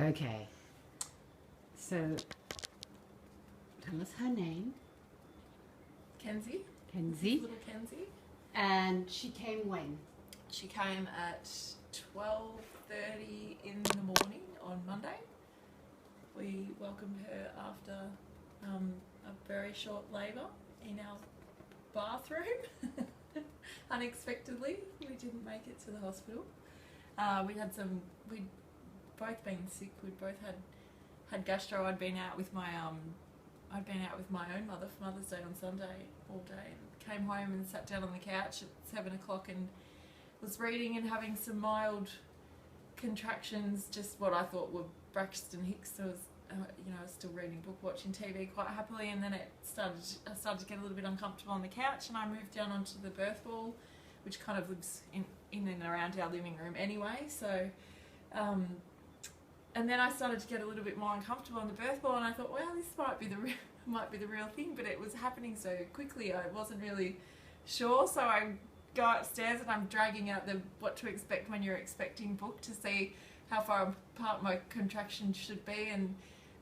Okay. So, tell us her name. Kenzie. Kenzie. Little Kenzie. And she came when? She came at 12:30 in the morning on Monday. We welcomed her after a very short labour in our bathroom. Unexpectedly, we didn't make it to the hospital. We'd both been sick. We'd both had gastro. I'd been out with my own mother for Mother's Day on Sunday all day, and came home and sat down on the couch at 7 o'clock and was reading and having some mild contractions, just what I thought were Braxton Hicks. So I was, I was still reading a book, watching TV quite happily, and then I started to get a little bit uncomfortable on the couch, and I moved down onto the birth wall, which kind of lives in and around our living room anyway. So, and then I started to get a little bit more uncomfortable on the birth wall, and I thought, well, this might be the real thing, but it was happening so quickly, I wasn't really sure. So I go upstairs and I'm dragging out the What to Expect When You're Expecting book to see how far apart my contractions should be, and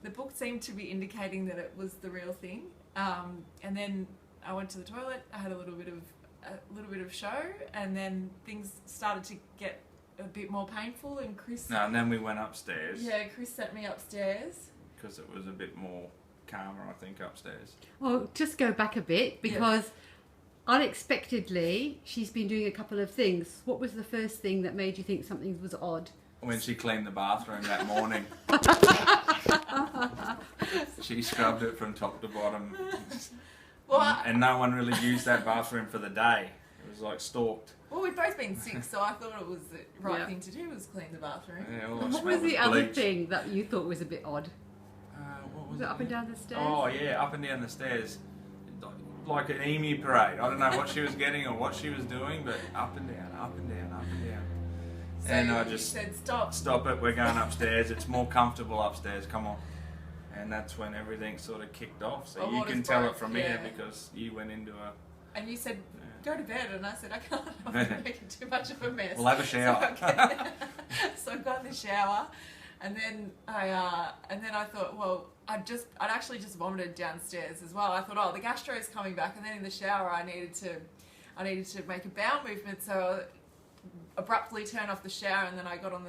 the book seemed to be indicating that it was the real thing. And then I went to the toilet. I had a little bit of show, and then things started to get a bit more painful. And Chris. No, and then we went upstairs. Yeah, Chris sent me upstairs because it was a bit more calmer, I think, upstairs. Well, just go back a bit, because unexpectedly she's been doing a couple of things. What was the first thing that made you think something was odd? When she cleaned the bathroom that morning. She scrubbed it from top to bottom. And no one really used that bathroom for the day. It was like stalked. Well, we've both been sick, so I thought it was the right thing to do was clean the bathroom. Yeah, what was the other thing that you thought was a bit odd? What was it up and down the stairs? Oh yeah, up and down the stairs. Like an emu parade. I don't know what she was getting or what she was doing, but up and down, up and down, up and down. So and I just said, stop it, we're going upstairs, it's more comfortable upstairs, come on. And that's when everything sort of kicked off. So you can tell it from here because you went into a... And you said, go to bed, and I said, I can't, I'm making too much of a mess. We'll have a shower. So I got in the shower, and then I thought, well, I'd actually just vomited downstairs as well. I thought, oh, the gastro is coming back, and then in the shower I needed to make a bowel movement, so I abruptly turned off the shower, and then I got on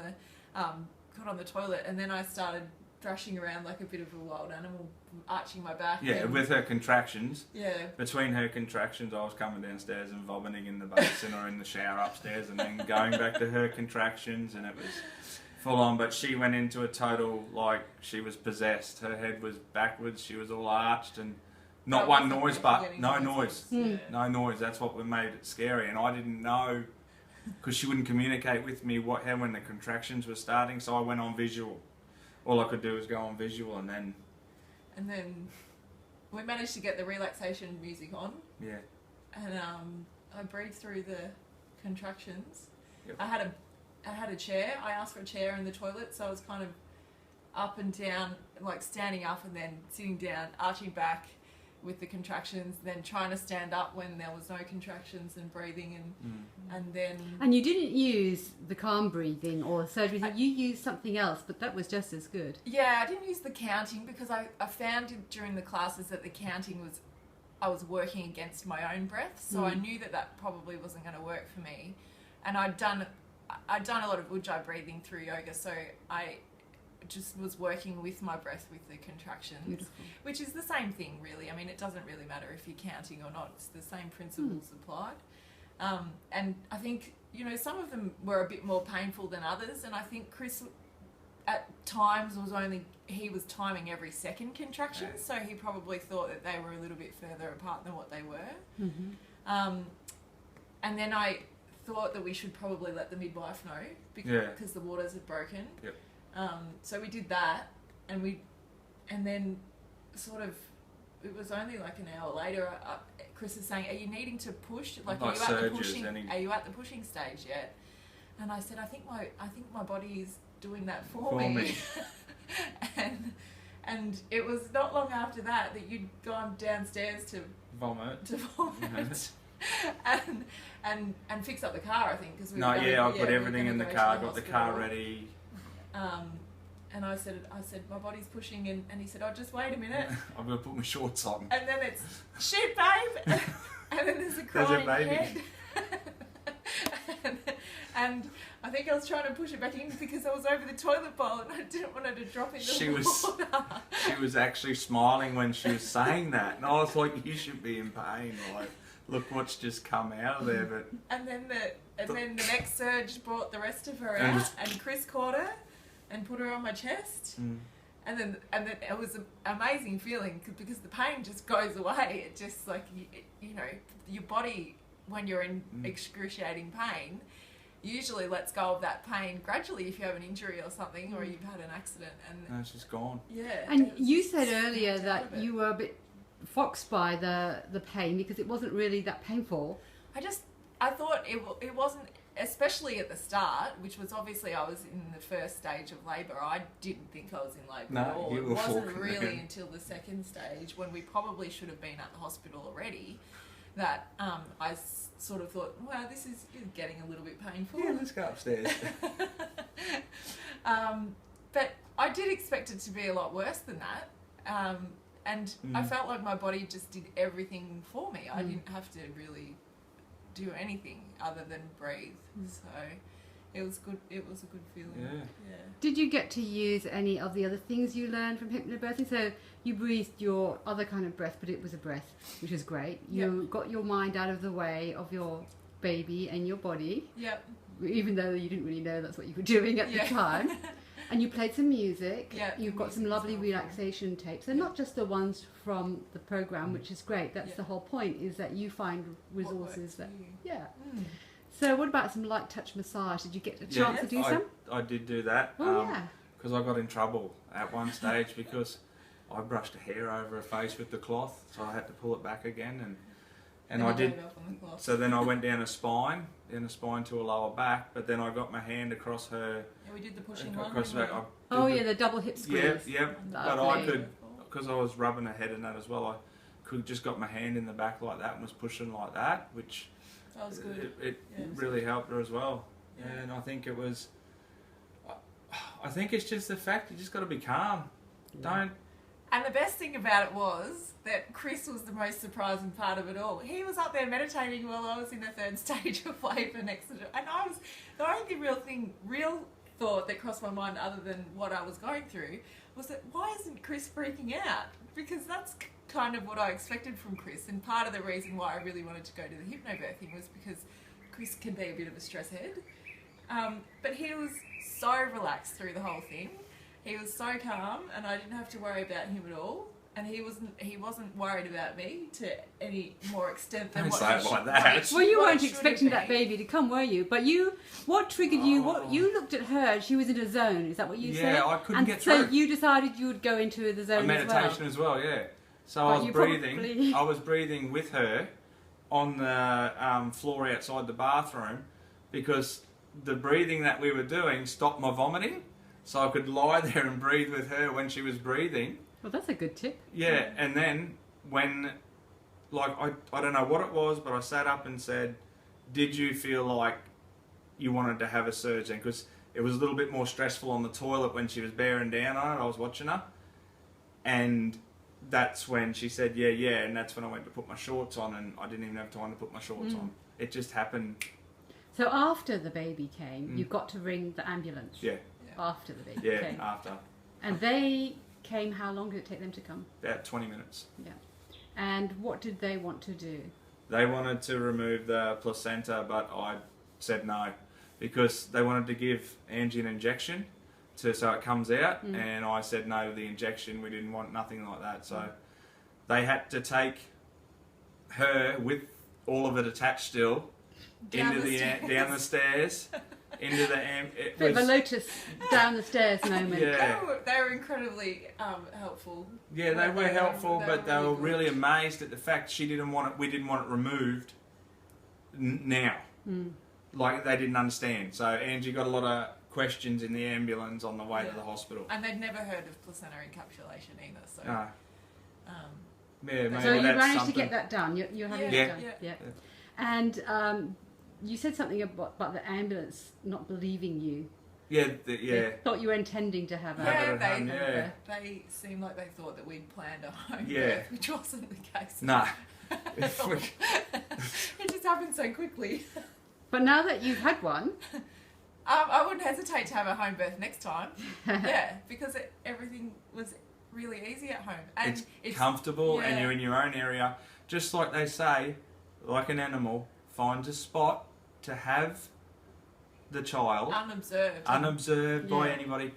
the toilet, and then I started thrashing around like a bit of a wild animal, arching my back. Yeah, with her contractions. Yeah. Between her contractions, I was coming downstairs and vomiting in the basin or in the shower upstairs, and then going back to her contractions, and it was full on. But she went into a total, like, she was possessed. Her head was backwards, she was all arched, and not one noise, but no noise. Yeah. No noise. That's what made it scary, and I didn't know, because she wouldn't communicate with me when the contractions were starting, so I went on visual. All I could do was go on visual, and then we managed to get the relaxation music on. Yeah. And I breathed through the contractions. Yep. I had a chair. I asked for a chair in the toilet, so I was kind of up and down, like standing up and then sitting down, arching back with the contractions, then trying to stand up when there was no contractions, and breathing, and then... And you didn't use the calm breathing or surgery, you used something else, but that was just as good. Yeah, I didn't use the counting because I found during the classes that the counting was... I was working against my own breath, so I knew that probably wasn't going to work for me. And I'd done a lot of Ujjayi breathing through yoga, so I just was working with my breath with the contractions. Beautiful. Which is the same thing, really. I mean, it doesn't really matter if you're counting or not. It's the same principles applied. And I think, some of them were a bit more painful than others, and I think Chris at times he was timing every second contraction, so he probably thought that they were a little bit further apart than what they were. Mm-hmm. And then I thought that we should probably let the midwife know because the waters had broken. Yep. So we did that, and then sort of, it was only like an hour later, Chris is saying, are you needing to push? Like, are you at the pushing stage yet? And I said, I think my body is doing that for me. and it was not long after that you'd gone downstairs to vomit. and fix up the car, I think, because I put everything in the car, got the car ready. And I said, my body's pushing, and he said, oh, just wait a minute. I'm going to put my shorts on. And then it's, shit, babe. And then there's a crying head. and I think I was trying to push it back in because I was over the toilet bowl and I didn't want her to drop in the water. She was actually smiling when she was saying that. And I was like, you should be in pain. Like, look what's just come out of there. But And then the next surge brought the rest of her out, and Chris caught her and put her on my chest. And then it was an amazing feeling because the pain just goes away. It just like, you know, your body, when you're in excruciating pain, usually lets go of that pain gradually if you have an injury or something or you've had an accident. And it's just gone. Yeah. And you said earlier that you were a bit foxed by the pain because it wasn't really that painful. I thought it wasn't, especially at the start, which was obviously I was in the first stage of labour. I didn't think I was in labour at all. It wasn't really until the second stage, when we probably should have been at the hospital already, that I sort of thought, well, this is getting a little bit painful. Yeah, let's go upstairs. But I did expect it to be a lot worse than that. And I felt like my body just did everything for me. I didn't have to really do anything other than breathe. So it was good. It was a good feeling. Yeah. Did you get to use any of the other things you learned from hypnobirthing? So you breathed your other kind of breath, but it was a breath, which is great. You got your mind out of the way of your baby and your body. Yep. Even though you didn't really know that's what you were doing at the time. And you played some music. Yeah, You've got some lovely relaxation tapes. They're not just the ones from the program, which is great. That's the whole point, is that you find resources that... So what about some light touch massage? Did you get a chance to do some? I did do that. Because I got in trouble at one stage because I brushed a hair over her face with the cloth, so I had to pull it back again, and I did. So then I went down a spine to a lower back, but then I got my hand across her. Yeah, we did the pushing one. The double hip squeeze. Yeah. But I could, because I was rubbing her head in that as well. I could just got my hand in the back like that and was pushing like that, which that was good. It really helped her as well. Yeah. And I think it was. I think it's just the fact you just got to be calm. Don't. And the best thing about it was that Chris was the most surprising part of it all. He was up there meditating while I was in the third stage of labour next to him. And I was, the only real thought that crossed my mind other than what I was going through was that why isn't Chris freaking out? Because that's kind of what I expected from Chris. And part of the reason why I really wanted to go to the hypnobirthing was because Chris can be a bit of a stress head. But he was so relaxed through the whole thing. He was so calm, and I didn't have to worry about him at all. And he wasn't worried about me to any more extent than what say it like that. Well, you weren't expecting that baby to come, were you? But what triggered you? What you looked at her? She was in a zone. Is that what you said? Yeah, I couldn't get through. So you decided you would go into the zone a meditation as well. Yeah. So I was breathing. I was breathing with her on the floor outside the bathroom because the breathing that we were doing stopped my vomiting. So I could lie there and breathe with her when she was breathing. Well, that's a good tip. Yeah, and then when, like, I don't know what it was, but I sat up and said, did you feel like you wanted to have a surge then? Because it was a little bit more stressful on the toilet when she was bearing down on it. I was watching her. And that's when she said, yeah, and that's when I went to put my shorts on, and I didn't even have time to put my shorts on. It just happened. So after the baby came, you got to ring the ambulance? Yeah. After the baby came? Yeah, after. And they came, how long did it take them to come? About 20 minutes. Yeah. And what did they want to do? They wanted to remove the placenta, but I said no, because they wanted to give Angie an injection so it comes out, and I said no to the injection. We didn't want nothing like that. So they had to take her with all of it attached still down the stairs. Into the bit of a Lotus down the stairs moment. Yeah. They were incredibly helpful. Yeah, they were helpful, but they were really amazed at the fact we didn't want it removed now. Like, they didn't understand. So Angie got a lot of questions in the ambulance on the way to the hospital. And they'd never heard of placenta encapsulation either. So. Maybe so you managed to get that done. You're having it done. Yeah. And you said something about the ambulance not believing you. Yeah, yeah. They thought you were intending to have a Have it Yeah, at home, yeah. they seemed like they thought that we'd planned a home Yeah. birth, which wasn't the case. No. It just happened so quickly. But now that you've had one, I wouldn't hesitate to have a home birth next time. Yeah, because everything was really easy at home. And it's comfortable and yeah. you're in your own area. Just like they say, like an animal finds a spot to have the child unobserved by Yeah. anybody.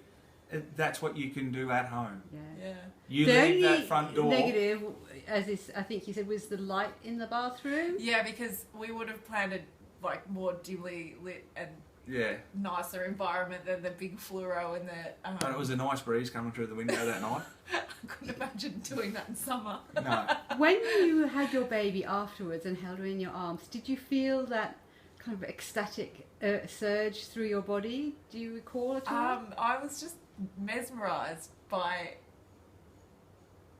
That's what you can do at home. yeah. Yeah. You The leave only that front door. negative, I think you said, was the light in the bathroom. Yeah, because we would have planned a like more dimly lit and Yeah. nicer environment than the big fluoro and the. But it was a nice breeze coming through the window that night. I couldn't imagine doing that in summer. No. When you had your baby afterwards and held her in your arms, did you feel that kind of ecstatic surge through your body? Do you recall at all? I was just mesmerised by.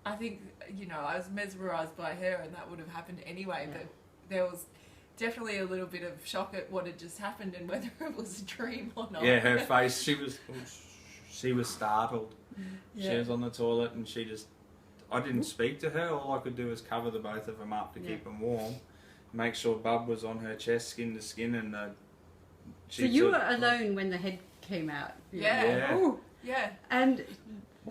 I think I was mesmerised by her, and that would have happened anyway. Yeah. But there was definitely a little bit of shock at what had just happened and whether it was a dream or not. Yeah, her face. She was startled. Yeah. She was on the toilet and I didn't speak to her. All I could do was cover the both of them up to keep them warm. Make sure Bub was on her chest, skin to skin, and So you were alone when the head came out. Yeah. Yeah. Ooh. Yeah. And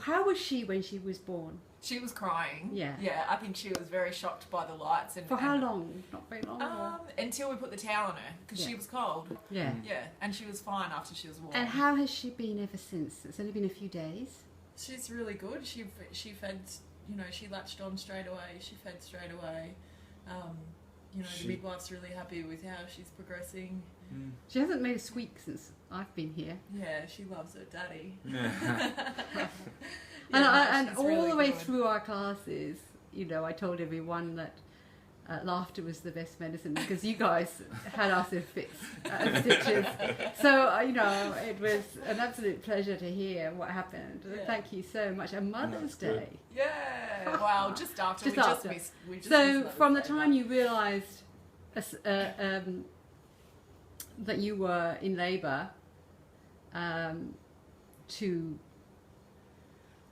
how was she when she was born? She was crying. Yeah. Yeah, I think she was very shocked by the lights. For how long? Not very long. or- Until we put the towel on her, because she Yeah. was cold. Yeah. Yeah, and she was fine after she was warm. And how has she been ever since? It's only been a few days. She's really good. She fed, she latched on straight away. She fed straight away. The midwife's really happy with how she's progressing. Mm. She hasn't made a squeak since I've been here. Yeah, she loves her daddy. Yeah. And she's all really the way good. through our classes, I told everyone that laughter was the best medicine because you guys had us in fits and stitches. So, it was an absolute pleasure to hear what happened. Yeah. Thank you so much. And Mother's That's good. Day. Yeah, well, just after. Just we after. Just missed So, Mother's from the Day, time you realised that you were in labour to...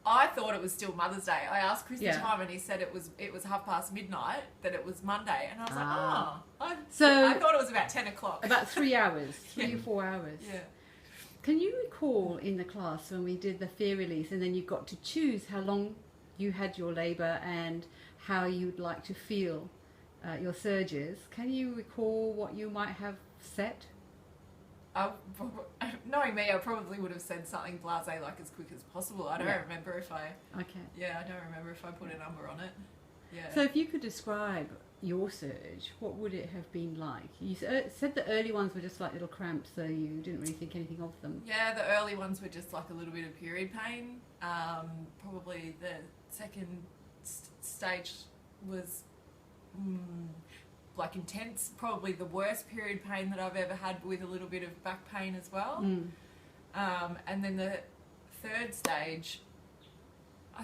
I thought it was still Mother's Day. I asked Chris the Yeah. time, and he said it was midnight. That it was Monday, and I was Ah. like, So- I thought it was about 10 o'clock. About 3 hours, 3 Yeah. or 4 hours. Yeah. Can you recall in the class when we did the fear release and then you got to choose how long you had your labour and how you'd like to feel your surges? Can you recall what you might have set? Knowing me, I probably would have said something blasé like as quick as possible. I don't Yeah. remember if I put a number on it. Yeah. So if you could describe your surge, what would it have been like? You said the early ones were just like little cramps, so you didn't really think anything of them. Yeah, the early ones were just like a little bit of period pain. Probably the second stage was like intense, probably the worst period pain that I've ever had, with a little bit of back pain as well. Mm. And then the third stage, I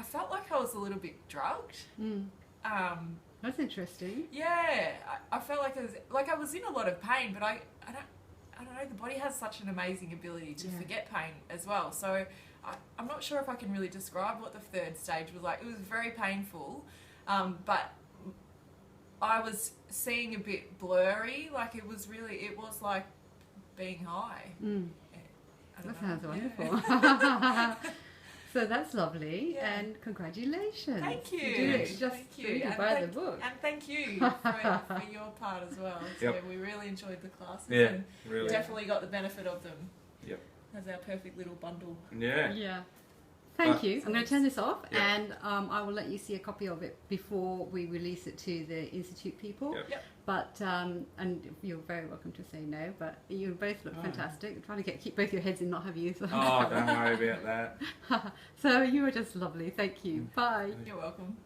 felt like I was a little bit drugged. Mm. That's interesting. Yeah, I felt like I was in a lot of pain, but I don't know, the body has such an amazing ability to forget pain as well. So I'm not sure if I can really describe what the third stage was like. It was very painful, but I was seeing a bit blurry. Like it was like being high. Mm. I don't That know. sounds Yeah. wonderful. So that's lovely, Yeah. and congratulations. Thank you. You did it just Thank you. really And by the book. And thank you for your part as well. So Yep. we really enjoyed the classes. Yeah, And really. definitely got the benefit of them. Yep. As our perfect little bundle. Yeah. Yeah. Thank But- you. I'm going to turn this off, Yeah. and I will let you see a copy of it before we release it to the Institute people. Yep. Yep. But and you're very welcome to say no. But you both look Oh. fantastic. I'm trying to keep both your heads in, not have you. So, Oh, don't worry about that. so you were just lovely. Thank you. Bye. You're welcome.